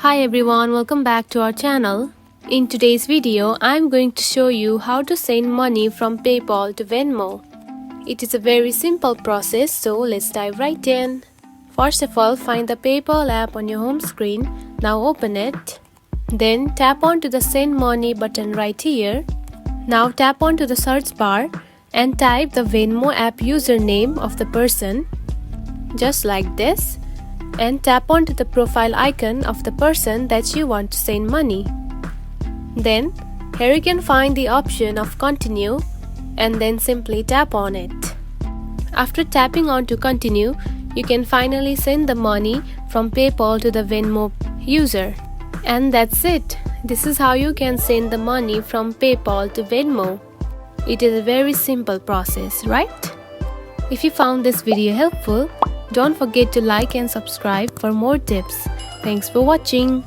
Hi everyone, welcome back to our channel. In today's video, I'm going to show you how to send money from PayPal to Venmo. It is a very simple process, so let's dive right in. First of all, find the PayPal app on your home screen. Now open it. Then tap onto the Send Money button right here. Now tap onto the search bar and type the Venmo app username of the person, just like this, and tap onto the profile icon of the person that you want to send money. Then here you can find the option of continue and then simply tap on it. After tapping on to continue, you can finally send the money from PayPal to the Venmo user. And that's it. This is how you can send the money from PayPal to Venmo. It is a very simple process, right? If you found this video helpful, don't forget to like and subscribe for more tips. Thanks for watching.